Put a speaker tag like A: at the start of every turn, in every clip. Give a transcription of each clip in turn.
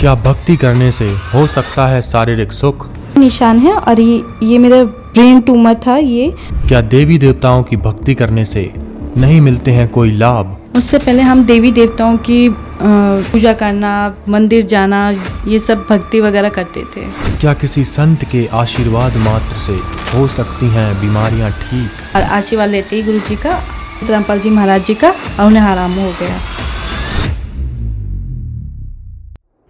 A: क्या भक्ति करने से हो सकता है शारीरिक सुख?
B: निशान है और ये मेरा ब्रेन ट्यूमर था। ये
A: क्या देवी देवताओं की भक्ति करने से नहीं मिलते हैं कोई लाभ?
B: उससे पहले हम देवी देवताओं की पूजा करना, मंदिर जाना, ये सब भक्ति वगैरह करते थे।
A: क्या किसी संत के आशीर्वाद मात्र से हो सकती हैं बीमारियां ठीक?
B: और आशीर्वाद लेते ही गुरु जी का, रामपाल जी महाराज जी का, और उन्हें आराम हो गया।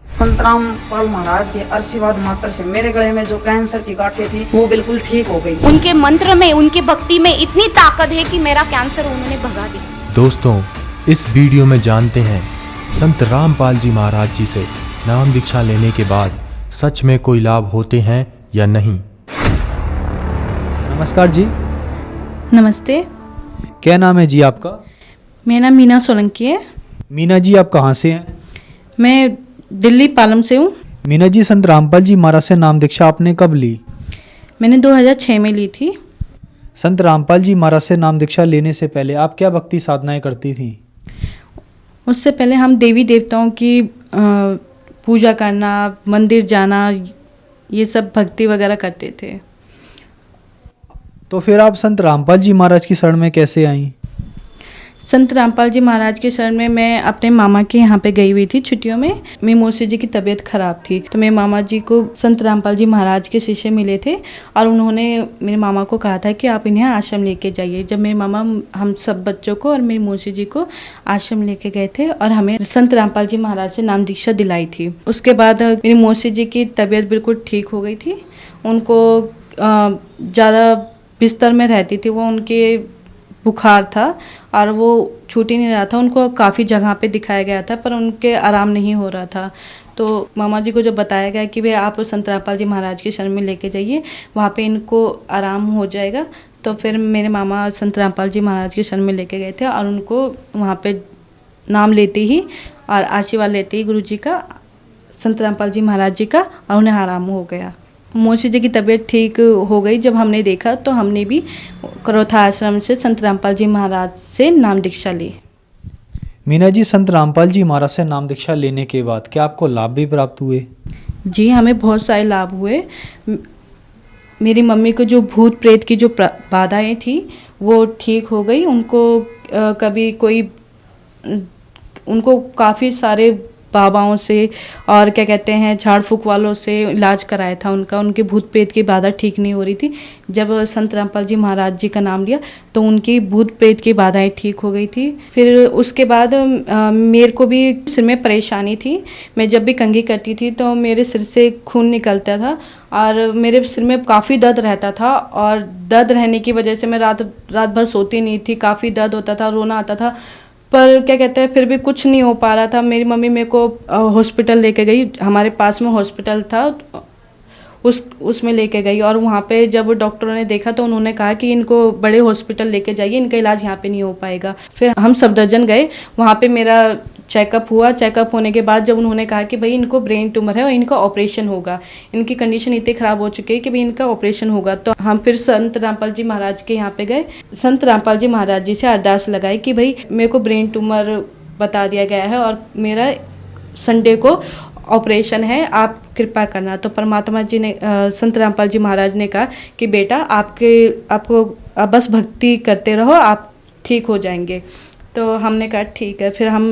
C: संत रामपाल महाराज के आशीर्वाद मात्र से मेरे गले में जो कैंसर की गांठें थी वो बिल्कुल ठीक हो गई।
D: उनके मंत्र में, उनकी भक्ति में इतनी ताकत है कि मेरा कैंसर उन्होंने भगा दिया।
A: दोस्तों, इस वीडियो में जानते हैं संत रामपाल जी महाराज जी से नाम दीक्षा लेने के बाद सच में कोई लाभ होते हैं या नहीं।
E: नमस्कार जी।
B: नमस्ते।
E: क्या नाम है जी आपका?
B: मेरा नाम मीना सोलंकी है।
E: मीना जी, आप कहाँ से हैं?
B: मैं दिल्ली पालम से हूँ।
E: मीना जी, संत रामपाल जी महाराज से नाम दीक्षा आपने कब ली?
B: मैंने 2006 में ली थी।
E: संत रामपाल जी महाराज से नाम दीक्षा लेने से पहले आप क्या भक्ति साधनाएं करती थी?
B: उससे पहले हम देवी देवताओं की पूजा करना, मंदिर जाना, ये सब भक्ति वगैरह करते थे।
E: तो फिर आप संत रामपाल जी महाराज की शरण में कैसे आईं?
B: संत रामपाल जी महाराज के शरण में मैं अपने मामा के यहाँ पे गई हुई थी छुट्टियों में। मेरी मौसी जी की तबीयत खराब थी, तो मेरे मामा जी को संत रामपाल जी महाराज के शिष्य मिले थे और उन्होंने मेरे मामा को कहा था कि आप इन्हें आश्रम लेके जाइए। जब मेरे मामा हम सब बच्चों को और मेरी मौसी जी को आश्रम लेके गए थे और हमें संत रामपाल जी महाराज से नाम दीक्षा दिलाई थी। उसके बाद मेरी मौसी जी की तबीयत बिल्कुल ठीक हो गई थी। उनको ज़्यादा बिस्तर में रहती थी वो, उनके बुखार था और वो छूट ही नहीं रहा था। उनको काफ़ी जगह पे दिखाया गया था पर उनके आराम नहीं हो रहा था। तो मामा जी को जब बताया गया कि भाई आप संत रामपाल जी महाराज के शरण में लेके जाइए, वहाँ पे इनको आराम हो जाएगा, तो फिर मेरे मामा संत रामपाल जी महाराज के शरण में लेके गए थे और उनको वहाँ पे नाम लेते ही और आशीर्वाद लेते ही गुरु जी का, संत रामपाल जी महाराज जी का, और उन्हें आराम हो गया। मौसी जी की तबीयत ठीक हो गई। जब हमने देखा तो हमने भी करोथा आश्रम से संत रामपाल जी महाराज से नाम दीक्षा ली।
E: मीना जी, संत रामपाल जी महाराज से नाम दीक्षा लेने के बाद क्या आपको लाभ भी प्राप्त हुए?
B: जी, हमें बहुत सारे लाभ हुए। मेरी मम्मी को जो भूत प्रेत की जो बाधाएं थी वो ठीक हो गई। उनको काफ़ी सारे बाबाओं से और क्या कहते हैं झाड़ फूक वालों से इलाज कराया था उनके भूत प्रेत की बाधा ठीक नहीं हो रही थी। जब संत रामपाल जी महाराज जी का नाम लिया तो उनकी भूत प्रेत की बाधाएं ठीक हो गई थी। फिर उसके बाद मेरे को भी सिर में परेशानी थी। मैं जब भी कंघी करती थी तो मेरे सिर से खून निकलता था और मेरे सिर में काफ़ी दर्द रहता था और दर्द रहने की वजह से मैं रात भर सोती नहीं थी। काफ़ी दर्द होता था, रोना आता था, पर क्या कहते हैं फिर भी कुछ नहीं हो पा रहा था। मेरी मम्मी मेरे को हॉस्पिटल लेके गई। हमारे पास में हॉस्पिटल था, उसमें लेके गई और वहाँ पे जब डॉक्टरों ने देखा तो उन्होंने कहा कि इनको बड़े हॉस्पिटल लेके जाइए, इनका इलाज यहाँ पे नहीं हो पाएगा। फिर हम सफदरजंग गए, वहाँ पे मेरा चेकअप हुआ। चेकअप होने के बाद जब उन्होंने कहा कि भाई इनको ब्रेन ट्यूमर है और इनका ऑपरेशन होगा, इनकी कंडीशन इतनी ख़राब हो चुकी है कि भाई इनका ऑपरेशन होगा, तो हम फिर संत रामपाल जी महाराज के यहाँ पे गए। संत रामपाल जी महाराज जी से अरदास लगाई कि भाई मेरे को ब्रेन ट्यूमर बता दिया गया है और मेरा संडे को ऑपरेशन है, आप कृपा करना। तो परमात्मा जी ने, संत रामपाल जी महाराज ने कहा कि बेटा आपको बस भक्ति करते रहो, आप ठीक हो जाएंगे। तो हमने कहा ठीक है। फिर हम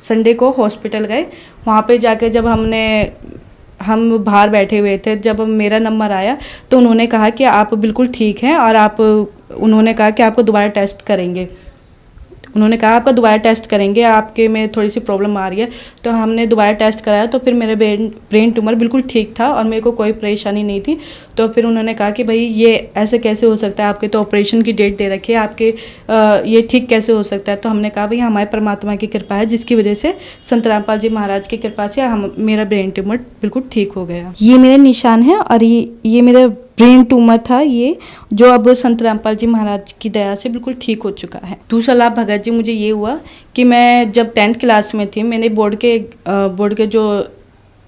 B: संडे को हॉस्पिटल गए। वहाँ पे जाके जब हम बाहर बैठे हुए थे, जब मेरा नंबर आया तो उन्होंने कहा कि आप बिल्कुल ठीक हैं और उन्होंने कहा कि आपको दोबारा टेस्ट करेंगे। उन्होंने कहा आपका दोबारा टेस्ट करेंगे, आपके में थोड़ी सी प्रॉब्लम आ रही है। तो हमने दोबारा टेस्ट कराया तो फिर मेरा ब्रेन ट्यूमर बिल्कुल ठीक था और मेरे को कोई परेशानी नहीं थी। तो फिर उन्होंने कहा कि भाई ये ऐसे कैसे हो सकता है, आपके तो ऑपरेशन की डेट दे रखी है, आपके ये ठीक कैसे हो सकता है। तो हमने कहा भाई हमारे परमात्मा की कृपा है, जिसकी वजह से संत रामपाल जी महाराज की कृपा से मेरा ब्रेन ट्यूमर बिल्कुल ठीक हो गया। ये मेरे निशान है और ये मेरा ब्रेन ट्यूमर था, ये जो अब संत रामपाल जी महाराज की दया से बिल्कुल ठीक हो चुका है। दूसरा लाभ भगत जी मुझे ये हुआ कि मैं जब 10th क्लास में थी, मैंने बोर्ड के जो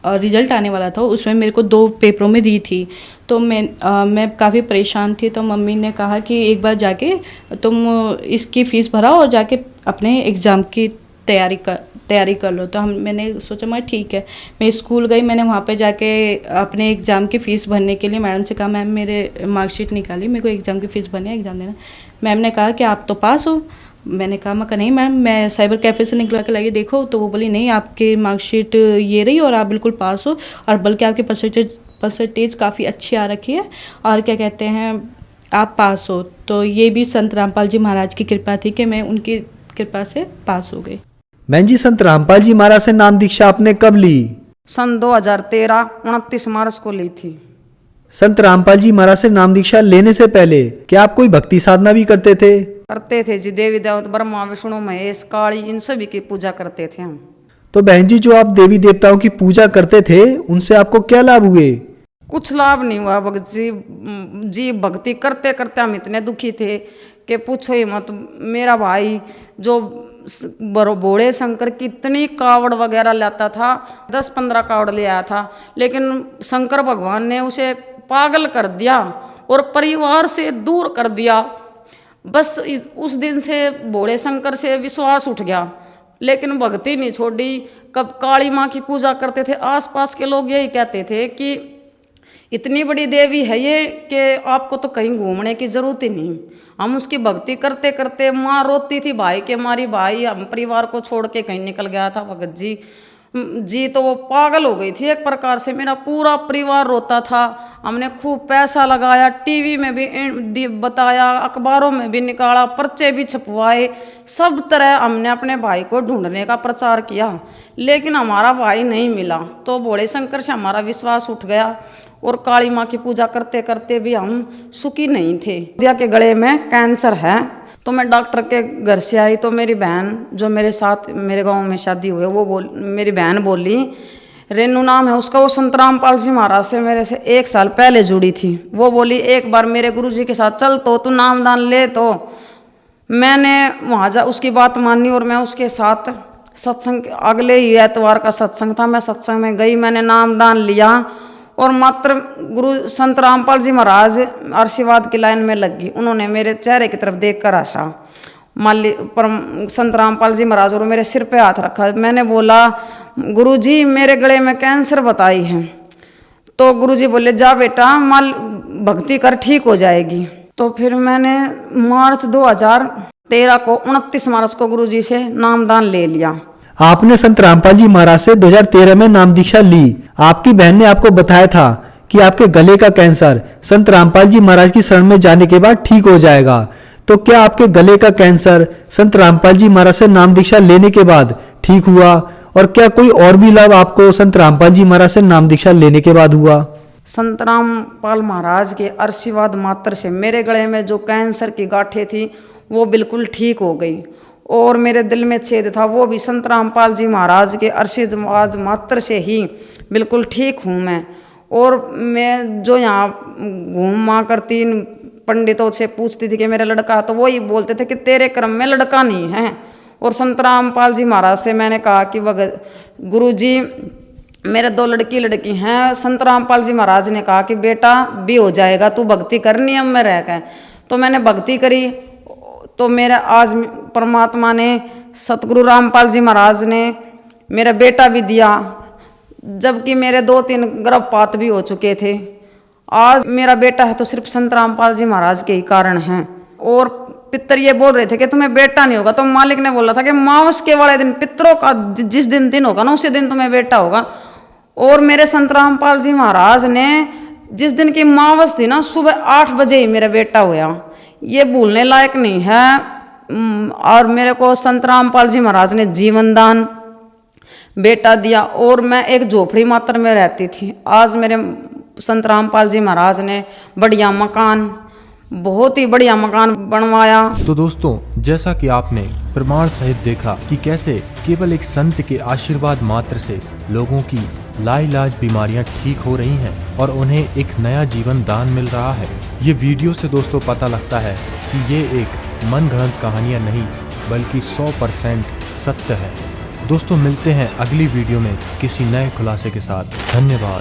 B: रिजल्ट आने वाला था उसमें मेरे को 2 पेपरों में दी थी। तो मैं काफ़ी परेशान थी। तो मम्मी ने कहा कि एक बार जाके तुम इसकी फ़ीस भराओ और जाके अपने एग्ज़ाम की तैयारी कर लो। तो मैंने सोचा मैं ठीक है, मैं स्कूल गई, मैंने वहाँ पे जाके अपने एग्ज़ाम की फ़ीस भरने के लिए मैडम से कहा मैम मेरे मार्कशीट निकाली, मेरे को एग्ज़ाम की फ़ीस भरनी है, एग्ज़ाम देना। मैम ने कहा कि आप तो पास हो। मैंने कहा मैं नहीं मैम, मैं साइबर कैफ़े से निकला के लाइए देखो। तो वो बोली नहीं, आपकी मार्कशीट ये रही और आप बिल्कुल पास हो, और बल्कि आपकी परसेंटेज काफ़ी अच्छी आ रखी है, और क्या कहते हैं आप पास हो। तो ये भी संत रामपाल जी महाराज की कृपा थी कि मैं उनकी कृपा से पास हो गई।
E: बहन जी, संत रामपाल जी महाराज से नाम दीक्षा आपने कब ली?
C: सन 2013 29 मार्च को ली थी।
E: संत रामपाल जी महाराज से नाम दीक्षा लेने से पहले क्या आप कोई भक्ति साधना भी करते थे?
C: करते थे जी, देवी देवता ब्रह्मा विष्णु महेश काली इन सभी की पूजा करते थे हम।
E: तो बहन जी, जो आप देवी देवताओं की पूजा करते थे उनसे आपको क्या लाभ हुए?
C: कुछ लाभ नहीं हुआ भगत जी, भक्ति करते करते हम इतने दुखी थे कि पूछो ही मत। मेरा भाई जो भोले शंकर की इतनी कावड़ वगैरह लाता था, 10-15 कावड़ ले आया था, लेकिन शंकर भगवान ने उसे पागल कर दिया और परिवार से दूर कर दिया। बस उस दिन से भोले शंकर से विश्वास उठ गया, लेकिन भक्ति नहीं छोड़ी। कब काली माँ की पूजा करते थे, आसपास के लोग यही कहते थे कि इतनी बड़ी देवी है ये कि आपको तो कहीं घूमने की जरूरत ही नहीं। हम उसकी भक्ति करते करते, माँ रोती थी भाई के मारी, भाई हम परिवार को छोड़ के कहीं निकल गया था भगत जी तो वो पागल हो गई थी एक प्रकार से। मेरा पूरा परिवार रोता था। हमने खूब पैसा लगाया, टीवी में भी बताया, अखबारों में भी निकाला, पर्चे भी छपवाए, सब तरह हमने अपने भाई को ढूंढने का प्रचार किया, लेकिन हमारा भाई नहीं मिला। तो भोले शंकर से हमारा विश्वास उठ गया और काली माँ की पूजा करते करते भी हम सुखी नहीं थे। दिया के गले में कैंसर है। तो मैं डॉक्टर के घर से आई तो मेरी बहन जो मेरे साथ मेरे गांव में शादी हुई वो मेरी बहन बोली, रेनू नाम है उसका, वो संत रामपाल जी महाराज से मेरे से 1 साल पहले जुड़ी थी। वो बोली एक बार मेरे गुरुजी के साथ चल तो तू नामदान ले। तो मैंने वहाँ जा उसकी बात मानी और मैं उसके साथ सत्संग, अगले ही एतवार का सत्संग था, मैं सत्संग में गई, मैंने नामदान लिया और मात्र गुरु संत रामपाल जी महाराज आशीर्वाद की लाइन में लग गई। उन्होंने मेरे चेहरे की तरफ देख कर आशा माली पर संत रामपाल जी महाराज और मेरे सिर पे हाथ रखा। मैंने बोला गुरुजी मेरे गले में कैंसर बताई है। तो गुरुजी बोले जा बेटा माल भक्ति कर ठीक हो जाएगी। तो फिर मैंने मार्च 2013 को 29 मार्च को गुरुजी से नामदान ले लिया।
E: आपने संत रामपाल जी महाराज से 2013 में नाम दीक्षा ली। आपकी बहन ने आपको बताया था कि आपके गले का कैंसर संत रामपाल जी महाराज की शरण में जाने के बाद ठीक हो जाएगा। तो क्या आपके गले का कैंसर संत रामपाल जी महाराज से नाम दीक्षा लेने के बाद ठीक हुआ? और क्या कोई और भी लाभ आपको संत रामपाल जी महाराज से नाम दीक्षा लेने के बाद हुआ?
C: संत रामपाल महाराज के आशीर्वाद मात्र से मेरे गले में जो कैंसर की गांठें थी वो बिल्कुल ठीक हो गई, और मेरे दिल में छेद था वो भी संत रामपाल जी महाराज के आशीर्वाद मात्र से ही बिल्कुल ठीक हूँ मैं। और मैं जो यहाँ घूमा करती पंडितों से पूछती थी कि मेरा लड़का, तो वही बोलते थे कि तेरे क्रम में लड़का नहीं है। और संत रामपाल जी महाराज से मैंने कहा कि गुरुजी मेरे 2 लड़की हैं। संत रामपाल जी महाराज ने कहा कि बेटा भी हो जाएगा, तू भक्ति कर नियम में रह गए। तो मैंने भक्ति करी तो मेरा आज परमात्मा ने सतगुरु रामपाल जी महाराज ने मेरा बेटा भी दिया, जबकि मेरे 2-3 गर्भपात भी हो चुके थे। आज मेरा बेटा है तो सिर्फ संत रामपाल जी महाराज के ही कारण हैं। और पितर ये बोल रहे थे कि तुम्हें बेटा नहीं होगा, तो मालिक ने बोला था कि मावस के वाले दिन पितरों का जिस दिन होगा ना उसी दिन तुम्हें बेटा होगा। और मेरे संत रामपाल जी महाराज ने जिस दिन की मावस थी ना, सुबह 8 बजे ही मेरा बेटा हुआ। ये भूलने लायक नहीं है। और मेरे को संत रामपाल जी महाराज ने जीवन दान बेटा दिया, और मैं एक झोपड़ी मात्र में रहती थी। आज मेरे संत रामपाल जी महाराज ने बढ़िया मकान, बहुत ही बढ़िया मकान बनवाया।
A: तो दोस्तों, जैसा कि आपने प्रमाण सहित देखा कि कैसे केवल एक संत के आशीर्वाद मात्र से लोगों की लाइलाज बीमारियां ठीक हो रही हैं और उन्हें एक नया जीवन दान मिल रहा है। ये वीडियो से दोस्तों पता लगता है कि ये एक मनगढ़ंत कहानियां नहीं बल्कि 100% सत्य है। दोस्तों, मिलते हैं अगली वीडियो में किसी नए खुलासे के साथ। धन्यवाद।